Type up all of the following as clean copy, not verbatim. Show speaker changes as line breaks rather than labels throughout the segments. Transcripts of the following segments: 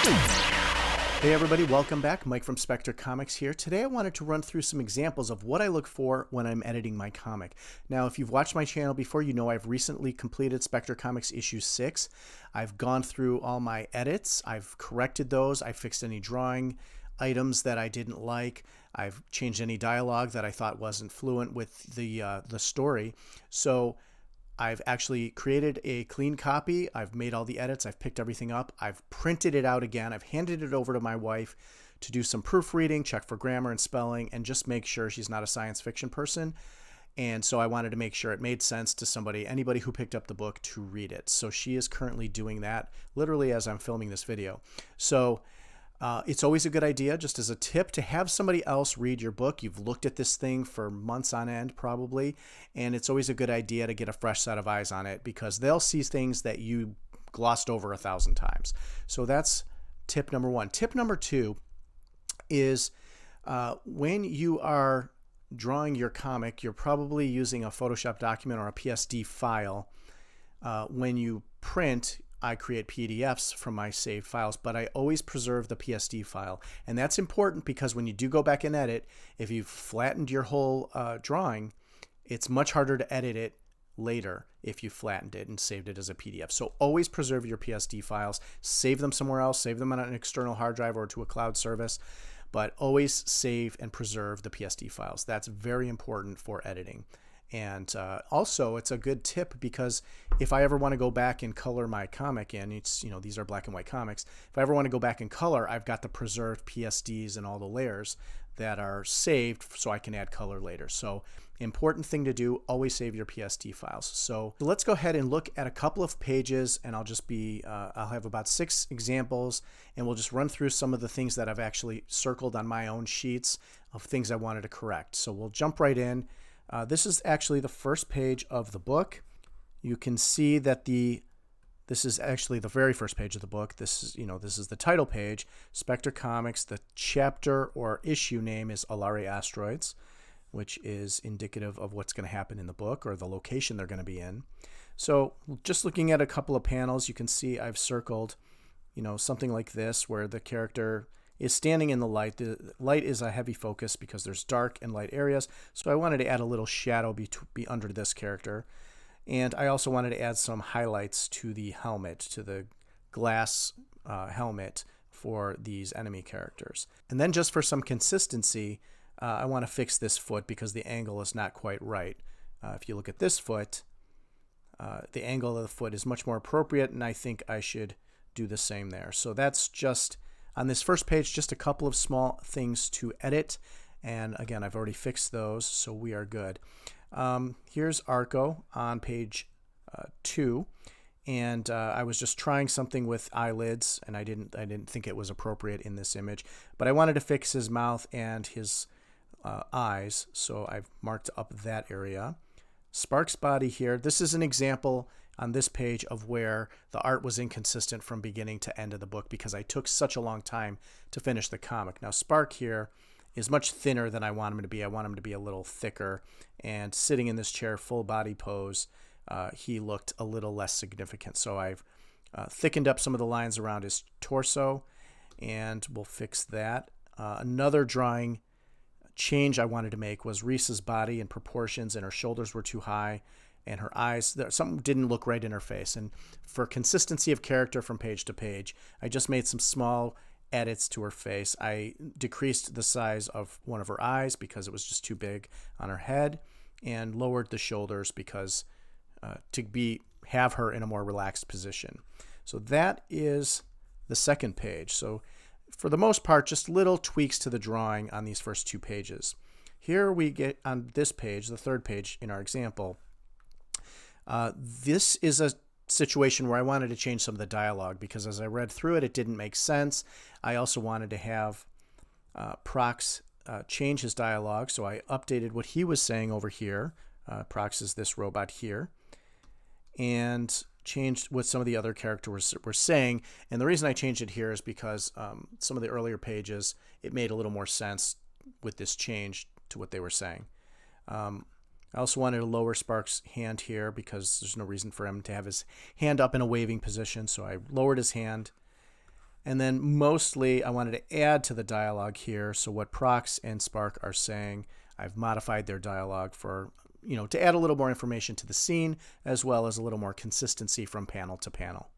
Hey everybody, welcome back. Mike from Spectre Comics here. Today I wanted to run through some examples of what I look for when I'm editing my comic. Now, if you've watched my channel before, you know I've recently completed Spectre Comics issue 6. I've gone through all my edits. I've corrected those. I fixed any drawing items that I didn't like. I've changed any dialogue that I thought wasn't fluent with the story. So I've actually created a clean copy. I've made all the edits. I've picked everything up. I've printed it out again. I've handed it over to my wife to do some proofreading, check for grammar and spelling, and just make sure she's not a science fiction person. And so I wanted to make sure it made sense to anybody who picked up the book to read it. So she is currently doing that literally as I'm filming this video. So it's always a good idea, just as a tip, to have somebody else read your book. You've looked at this thing for months on end probably, and it's always a good idea to get a fresh set of eyes on it because they'll see things that you glossed over 1,000 times. So that's tip number one. Tip number two is when you are drawing your comic, you're probably using a Photoshop document or a PSD file. When you print, I create PDFs from my saved files, but I always preserve the PSD file. And that's important because when you do go back and edit, if you've flattened your whole drawing, it's much harder to edit it later if you flattened it and saved it as a PDF. So always preserve your PSD files, save them somewhere else, save them on an external hard drive or to a cloud service, but always save and preserve the PSD files. That's very important for editing. And also, it's a good tip because if I ever want to go back and color my comic, and it's, you know, these are black and white comics, if I ever want to go back and color, I've got the preserved PSDs and all the layers that are saved so I can add color later. So important thing to do, always save your PSD files. So let's go ahead and look at a couple of pages, and I'll have about 6 examples, and we'll just run through some of the things that I've actually circled on my own sheets of things I wanted to correct. So we'll jump right in. This is actually the first page of the book. You can see that this is actually the very first page of the book. This is the title page, Spectre Comics. The chapter or issue name is Alari Asteroids, which is indicative of what's going to happen in the book or the location they're going to be in. So just looking at a couple of panels, you can see I've circled, something like this where the character is standing in the light. The light is a heavy focus because there's dark and light areas. So I wanted to add a little shadow be under this character. And I also wanted to add some highlights to the helmet, to the glass helmet for these enemy characters. And then just for some consistency, I want to fix this foot because the angle is not quite right. If you look at this foot, the angle of the foot is much more appropriate, and I think I should do the same there. So that's just on this first page, just a couple of small things to edit. And again, I've already fixed those, so we are good. Here's Arco on page 2. And I was just trying something with eyelids, and I didn't think it was appropriate in this image. But I wanted to fix his mouth and his eyes, so I've marked up that area. Spark's body here. This is an example on this page of where the art was inconsistent from beginning to end of the book because I took such a long time to finish the comic. Now Spark here is much thinner than I want him to be. I want him to be a little thicker, and sitting in this chair full body pose, he looked a little less significant. So I've thickened up some of the lines around his torso, and we'll fix that. Another drawing change I wanted to make was Reese's body and proportions, and her shoulders were too high, and her eyes, something didn't look right in her face. And for consistency of character from page to page, I just made some small edits to her face. I decreased the size of one of her eyes because it was just too big on her head, and lowered the shoulders because have her in a more relaxed position. So that is the second page. So for the most part, just little tweaks to the drawing on these first 2 pages. Here we get on this page, the third page in our example. This is a situation where I wanted to change some of the dialogue because as I read through it, it didn't make sense. I also wanted to have Prox change his dialogue, so I updated what he was saying over here. Prox is this robot here, and changed what some of the other characters were saying. And the reason I changed it here is because some of the earlier pages, it made a little more sense with this change to what they were saying. I also wanted to lower Spark's hand here because there's no reason for him to have his hand up in a waving position, so I lowered his hand. And then mostly I wanted to add to the dialogue here. So what Prox and Spark are saying, I've modified their dialogue for, to add a little more information to the scene, as well as a little more consistency from panel to panel.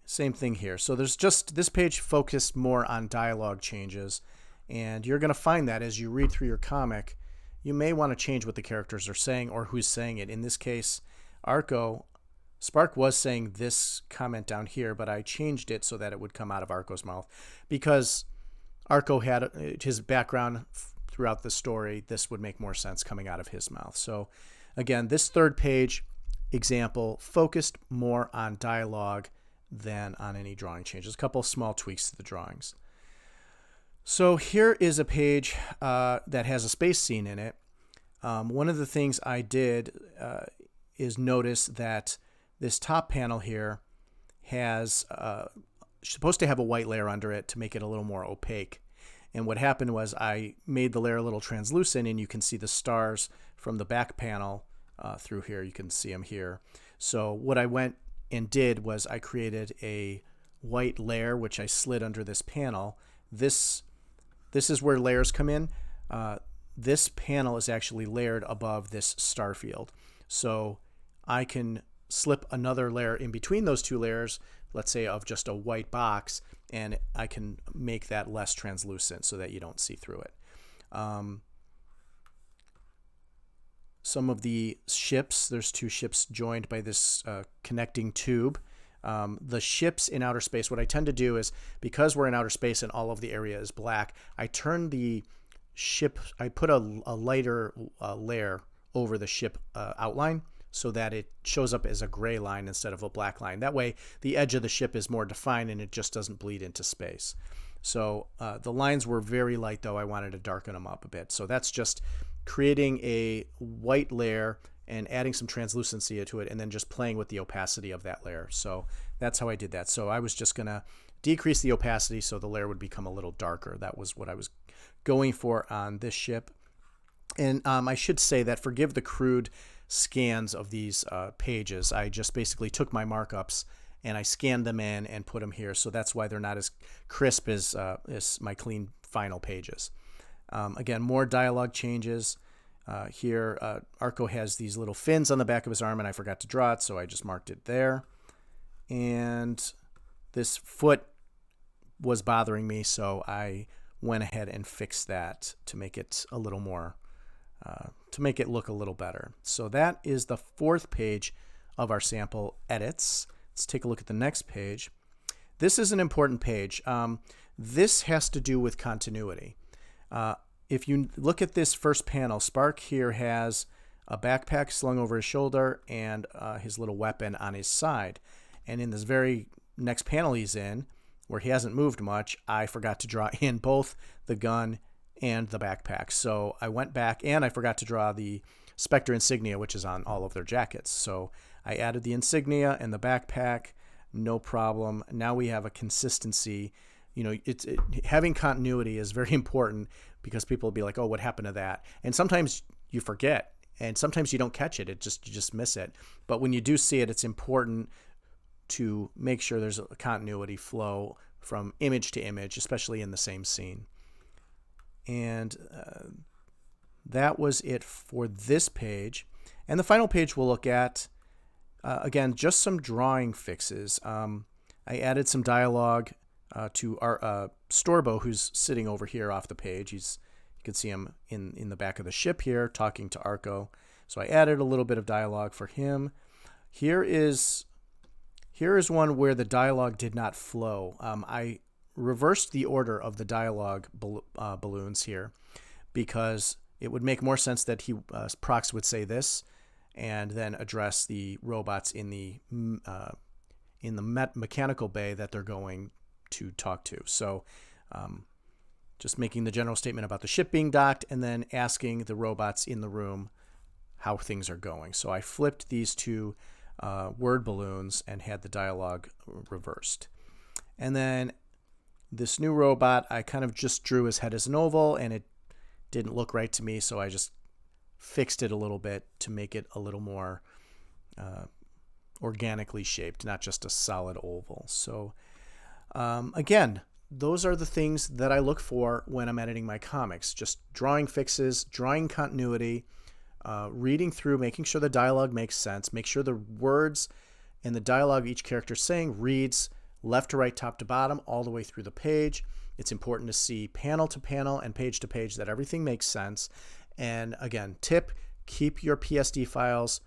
Same thing here. So there's just this page focused more on dialogue changes, and you're going to find that as you read through your comic, you may want to change what the characters are saying or who's saying it. In this case, Spark was saying this comment down here, but I changed it so that it would come out of Arco's mouth because Arco had his background throughout the story. This would make more sense coming out of his mouth. So again, this third page example focused more on dialogue than on any drawing changes. A couple small tweaks to the drawings. So here is a page that has a space scene in it. One of the things I did is notice that this top panel here has supposed to have a white layer under it to make it a little more opaque. And what happened was I made the layer a little translucent, and you can see the stars from the back panel through here. You can see them here. So what I went and did was I created a white layer, which I slid under this panel. This is where layers come in. This panel is actually layered above this star field. So I can slip another layer in between those two layers, let's say of just a white box, and I can make that less translucent so that you don't see through it. Some of the ships, there's two ships joined by this connecting tube. The ships in outer space, what I tend to do is, because we're in outer space and all of the area is black, I turn the ship, I put a lighter layer over the ship outline so that it shows up as a gray line instead of a black line. That way the edge of the ship is more defined and it just doesn't bleed into space. So the lines were very light, though I wanted to darken them up a bit. So that's just creating a white layer and adding some translucency to it, and then just playing with the opacity of that layer. So that's how I did that. So I was just going to decrease the opacity so the layer would become a little darker. That was what I was going for on this ship. And I should say that forgive the crude scans of these pages. I just basically took my markups and I scanned them in and put them here. So that's why they're not as crisp as my clean final pages. Again, more dialogue changes. Here, Arco has these little fins on the back of his arm, and I forgot to draw it, so I just marked it there. And this foot was bothering me, so I went ahead and fixed that to make it a little more, to make it look a little better. So that is the fourth page of our sample edits. Let's take a look at the next page. This is an important page. This has to do with continuity. If you look at this first panel, Spark here has a backpack slung over his shoulder and his little weapon on his side. And in this very next panel he's in, where he hasn't moved much, I forgot to draw in both the gun and the backpack. So I went back and I forgot to draw the Spectre insignia, which is on all of their jackets. So I added the insignia and the backpack, no problem. Now we have a consistency. Having continuity is very important, because people will be like, oh, what happened to that? And sometimes you forget, and sometimes you don't catch it. You just miss it. But when you do see it, it's important to make sure there's a continuity flow from image to image, especially in the same scene. And that was it for this page. And the final page we'll look at, again, just some drawing fixes. I added some dialogue to our Storbo, who's sitting over here off the page. You can see him in the back of the ship here talking to Arco. So I added a little bit of dialogue for him. Here is one where the dialogue did not flow. I reversed the order of the dialogue balloons here, because it would make more sense that Prox would say this and then address the robots in the mechanical bay that they're going to talk to. So just making the general statement about the ship being docked and then asking the robots in the room how things are going. So I flipped these two word balloons and had the dialogue reversed. And then this new robot, I kind of just drew his head as an oval, and it didn't look right to me, so I just fixed it a little bit to make it a little more organically shaped, not just a solid oval. So again, those are the things that I look for when I'm editing my comics. Just drawing fixes, drawing continuity, reading through, making sure the dialogue makes sense, make sure the words and the dialogue each character is saying reads left to right, top to bottom, all the way through the page. It's important to see panel to panel and page to page that everything makes sense. And again, tip, keep your PSD files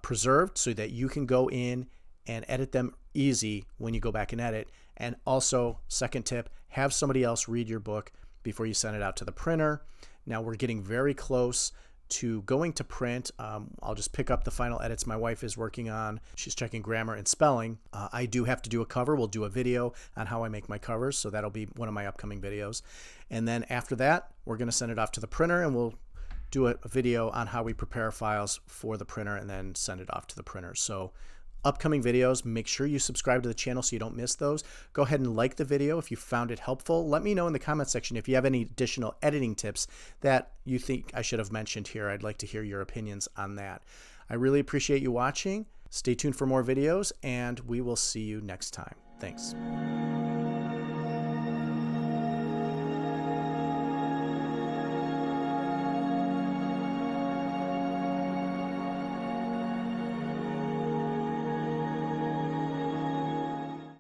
preserved so that you can go in and edit them easy when you go back and edit. And also, second tip, have somebody else read your book before you send it out to the printer. Now we're getting very close to going to print. I'll just pick up the final edits my wife is working on. She's checking grammar and spelling. I do have to do a cover. We'll do a video on how I make my covers, so that'll be one of my upcoming videos. And then after that, we're going to send it off to the printer, and we'll do a video on how we prepare files for the printer and then send it off to the printer. So upcoming videos, make sure you subscribe to the channel so you don't miss those. Go ahead and like the video if you found it helpful. Let me know in the comment section if you have any additional editing tips that you think I should have mentioned here. I'd like to hear your opinions on that. I really appreciate you watching. Stay tuned for more videos, and we will see you next time. Thanks.